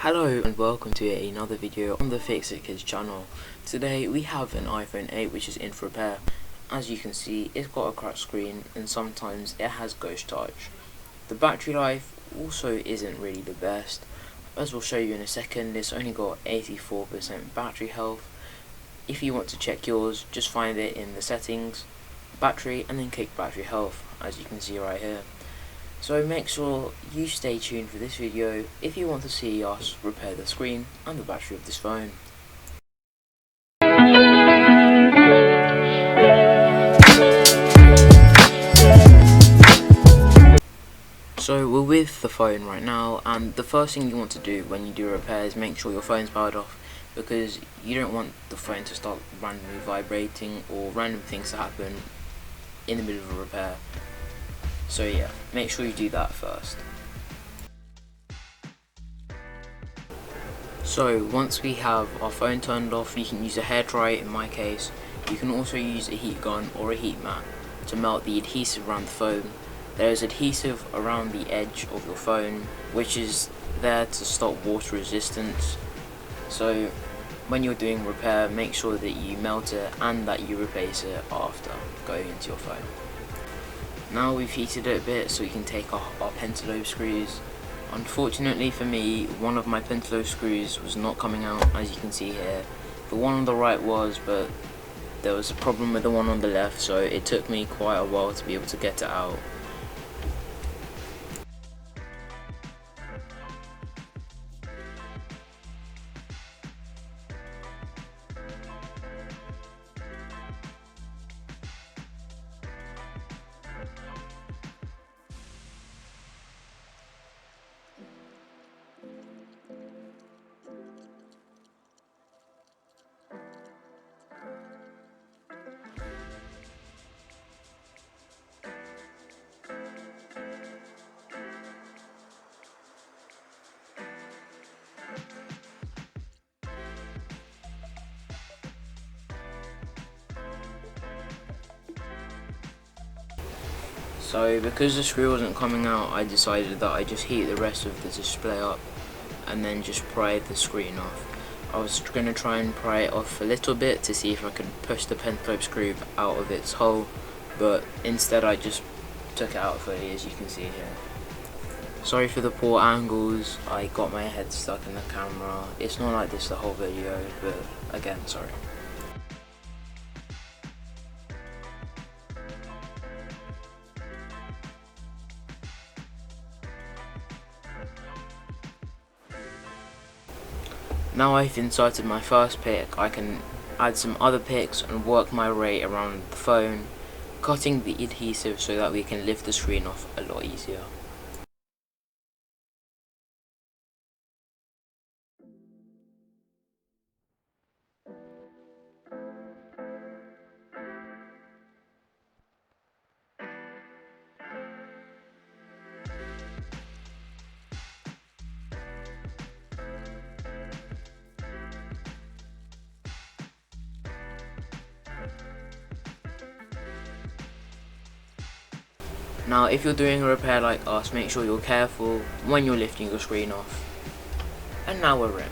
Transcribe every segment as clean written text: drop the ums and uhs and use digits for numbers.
Hello and welcome to another video on the Fix It Kids channel. Today we have an iPhone 8 which is in for repair. As you can see, it's got a cracked screen and sometimes it has ghost touch. The battery life also isn't really the best. As we'll show you in a second, it's only got 84% battery health. If you want to check yours, just find it in the settings, battery, and then click battery health, as you can see right here. So make sure you stay tuned for this video if you want to see us repair the screen and the battery of this phone. So we're with the phone right now, and the first thing you want to do when you do a repair is make sure your phone's powered off, because you don't want the phone to start randomly vibrating or random things to happen in the middle of a repair. So yeah, make sure you do that first. So once we have our phone turned off, you can use a hairdryer in my case. You can also use a heat gun or a heat mat to melt the adhesive around the phone. There is adhesive around the edge of your phone which is there to stop water resistance. So when you're doing repair, make sure that you melt it and that you replace it after going into your phone. Now we've heated it a bit so we can take off our pentalobe screws. Unfortunately for me, one of my pentalobe screws was not coming out, as you can see here. The one on the right was, but there was a problem with the one on the left, so it took me quite a while to be able to get it out. So because the screw wasn't coming out, I decided that I just heat the rest of the display up and then just pry the screen off. I was going to try and pry it off a little bit to see if I could push the pentalobe screw out of its hole, but instead I just took it out fully, as you can see here. Sorry for the poor angles, I got my head stuck in the camera. It's not like this the whole video, but again, sorry. Now I've inserted my first pick, I can add some other picks and work my way around the phone, cutting the adhesive so that we can lift the screen off a lot easier. Now if you're doing a repair like us, make sure you're careful when you're lifting your screen off. And now we're in.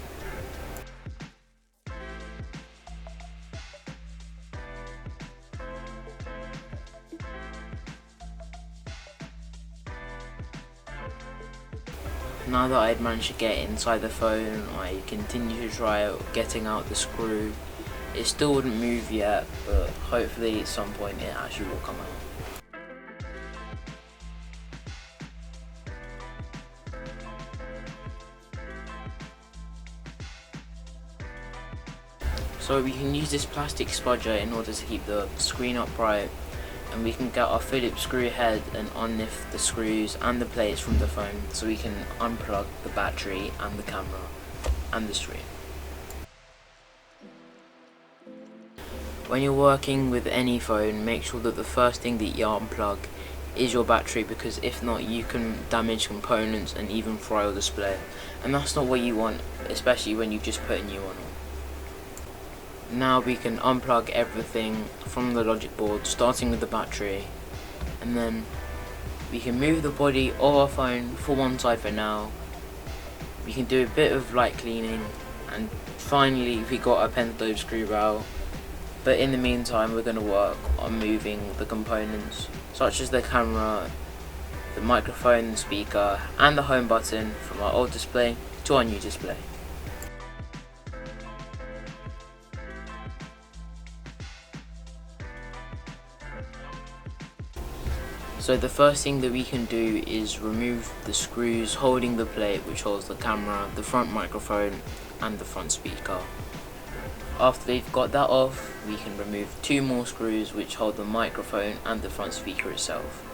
Now that I'd managed to get inside the phone, I continued to try getting out the screw. It still wouldn't move yet, but hopefully at some point it actually will come out. So we can use this plastic spudger in order to keep the screen upright, and we can get our Phillips screw head and unlift the screws and the plates from the phone so we can unplug the battery and the camera and the screen. When you're working with any phone, make sure that the first thing that you unplug is your battery, because if not you can damage components and even fry your display, and that's not what you want, especially when you just put a new one on. Now we can unplug everything from the logic board, starting with the battery, and then we can move the body of our phone for one side for now, We can do a bit of light cleaning, and finally we got a pentlobe screw barrel. But in the meantime, we're going to work on moving the components such as the camera, the microphone, speaker and the home button from our old display to our new display. So the first thing that we can do is remove the screws holding the plate which holds the camera, the front microphone and the front speaker. After we've got that off, we can remove 2 more screws which hold the microphone and the front speaker itself.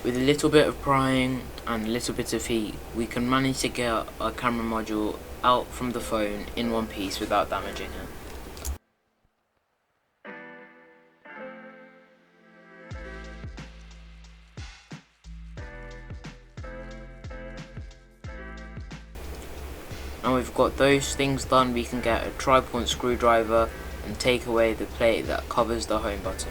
With a little bit of prying and a little bit of heat, we can manage to get our camera module out from the phone in one piece without damaging it. Now we've got those things done, we can get a tri-point screwdriver and take away the plate that covers the home button.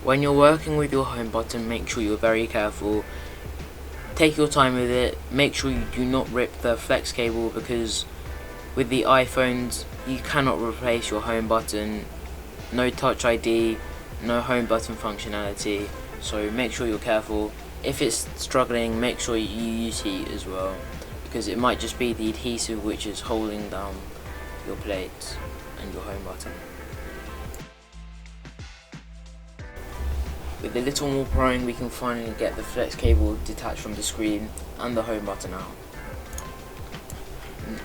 When you're working with your home button, make sure you're very careful. Take your time with it, make sure you do not rip the flex cable, because with the iPhones you cannot replace your home button. No Touch ID, no home button functionality, so make sure you're careful. If it's struggling, make sure you use heat as well, because it might just be the adhesive which is holding down your plate and your home button. With a little more prying, we can finally get the flex cable detached from the screen and the home button out.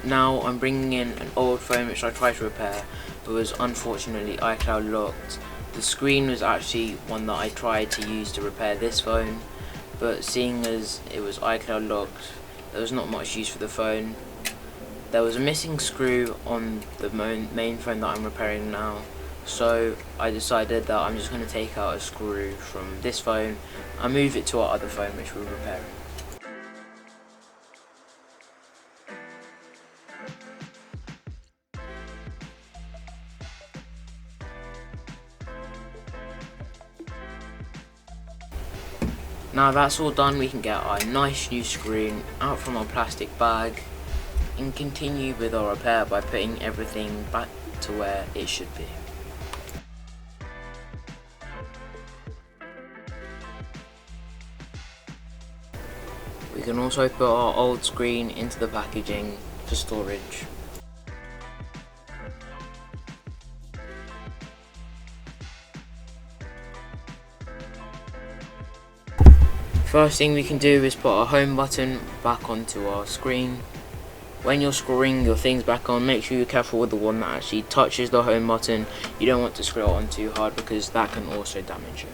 Now I'm bringing in an old phone which I tried to repair but was unfortunately iCloud locked. The screen was actually one that I tried to use to repair this phone, but seeing as it was iCloud locked, there was not much use for the phone. There was a missing screw on the main phone that I'm repairing now, so I decided that I'm just going to take out a screw from this phone and move it to our other phone which we're repairing. Now that's all done, we can get our nice new screen out from our plastic bag and continue with our repair by putting everything back to where it should be. We can also put our old screen into the packaging for storage. First thing we can do is put our home button back onto our screen. When you're screwing your things back on, make sure you're careful with the one that actually touches the home button. You don't want to screw it on too hard because that can also damage it.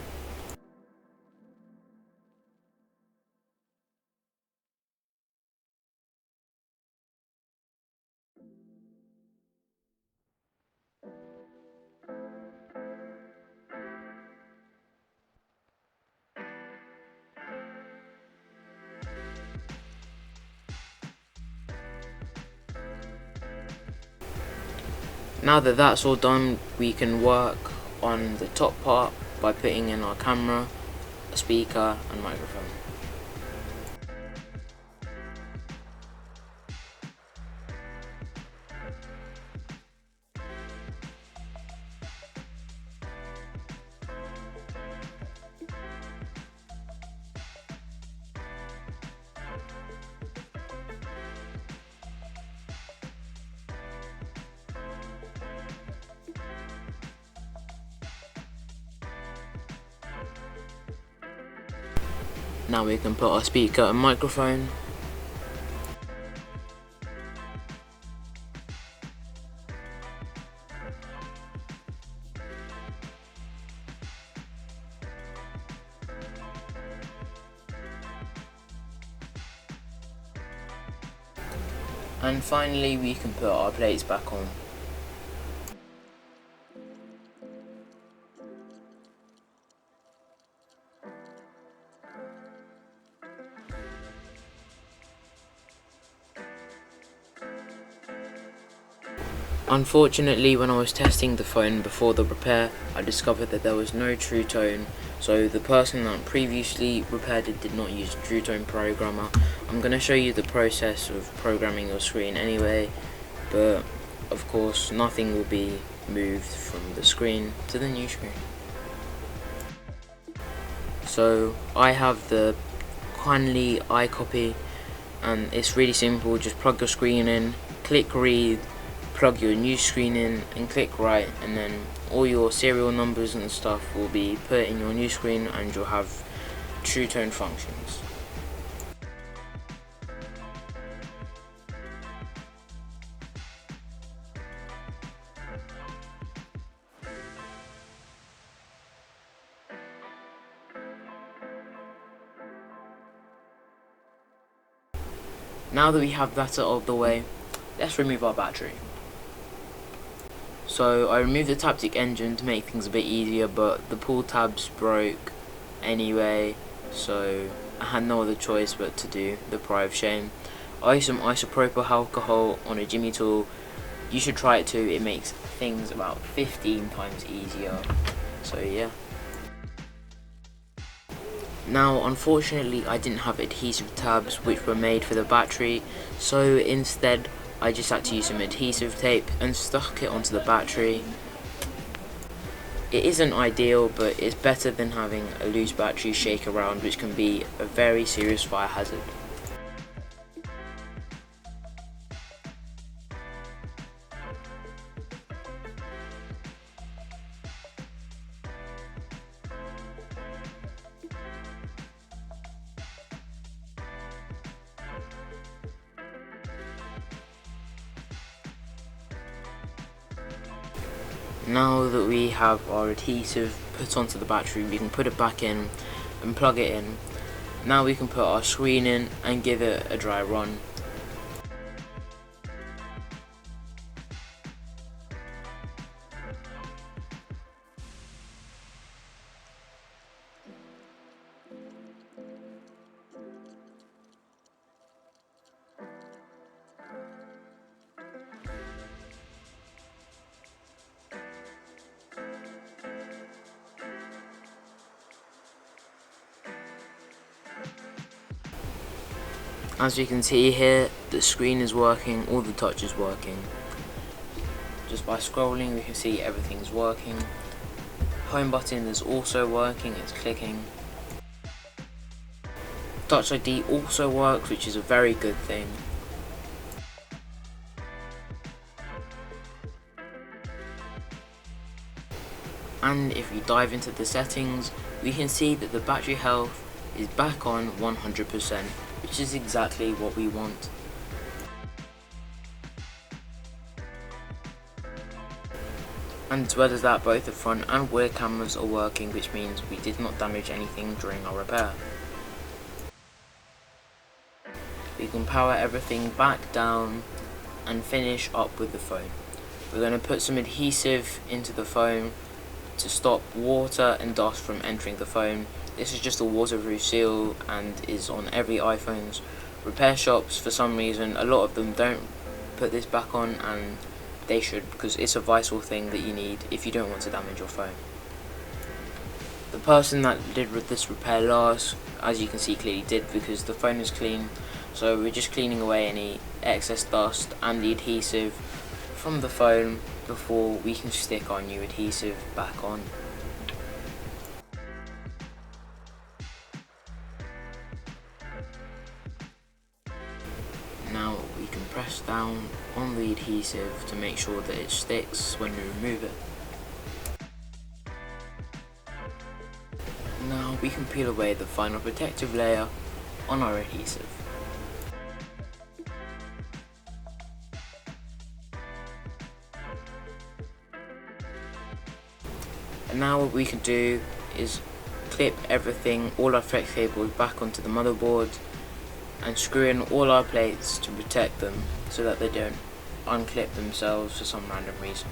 Now that that's all done, we can work on the top part by putting in our camera, a speaker and microphone. Now we can put our speaker and microphone. And finally we can put our plates back on. Unfortunately, when I was testing the phone before the repair, I discovered that there was no True Tone, so the person that previously repaired it did not use a True Tone programmer. I'm going to show you the process of programming your screen anyway, but of course nothing will be moved from the screen to the new screen. So I have the Kindly iCopy, and it's really simple. Just plug your screen in, click read, plug your new screen in and click write, and then all your serial numbers and stuff will be put in your new screen and you'll have True Tone functions. Now that we have that out of the way, let's remove our battery. So I removed the Taptic engine to make things a bit easier, but the pull tabs broke anyway, so I had no other choice but to do the Pride of Shame. I used some isopropyl alcohol on a Jimmy tool. You should try it too, it makes things about 15 times easier. So yeah. Now unfortunately I didn't have adhesive tabs which were made for the battery, so instead I just had to use some adhesive tape and stuck it onto the battery. It isn't ideal, but it's better than having a loose battery shake around, which can be a very serious fire hazard. Now that we have our adhesive put onto the battery, we can put it back in and plug it in. Now we can put our screen in and give it a dry run. As you can see here, the screen is working, all the touch is working. Just by scrolling we can see everything's working. Home button is also working, it's clicking. Touch ID also works, which is a very good thing. And if we dive into the settings, we can see that the battery health is back on 100%, which is exactly what we want. And as well as that, both the front and rear cameras are working, which means we did not damage anything during our repair. We can power everything back down and finish up with the phone. We're going to put some adhesive into the phone to stop water and dust from entering the phone. This is just a waterproof seal and is on every iPhone's repair shops. For some reason, a lot of them don't put this back on, and they should, because it's a vital thing that you need if you don't want to damage your phone. The person that did this repair last, as you can see clearly, did, because the phone is clean. So we're just cleaning away any excess dust and the adhesive from the phone before we can stick our new adhesive back on. Now we can press down on the adhesive to make sure that it sticks when we remove it. Now we can peel away the final protective layer on our adhesive. And now what we can do is clip everything, all our flex cables back onto the motherboard, and screw in all our plates to protect them so that they don't unclip themselves for some random reason.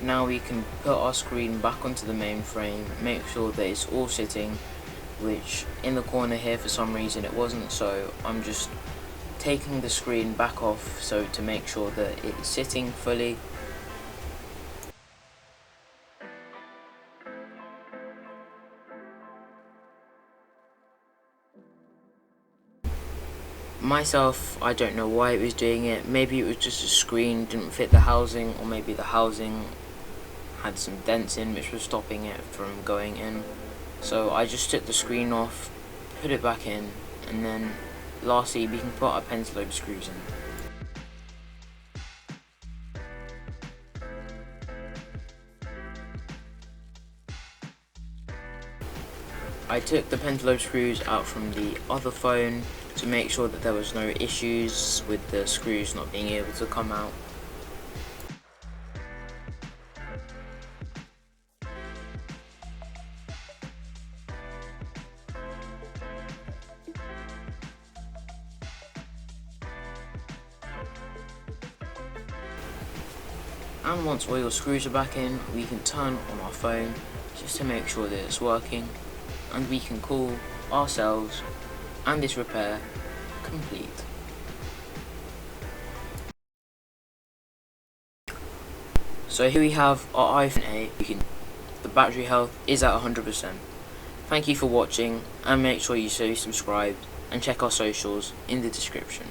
now we can put our screen back onto the main frame, make sure that it's all sitting, which in the corner here for some reason it wasn't, so I'm just taking the screen back off so to make sure that it's sitting fully. Myself, I don't know why it was doing it. Maybe it was just the screen didn't fit the housing, or maybe the housing had some dents in which was stopping it from going in. So I just took the screen off, put it back in, and then lastly we can put our pentalobe screws in. I took the pentalobe screws out from the other phone to make sure that there was no issues with the screws not being able to come out. And once all your screws are back in, we can turn on our phone just to make sure that it's working, and we can call ourselves and this repair complete. So here we have our iPhone 8. The battery health is at 100%. Thank you for watching, and make sure you stay subscribed and check our socials in the description.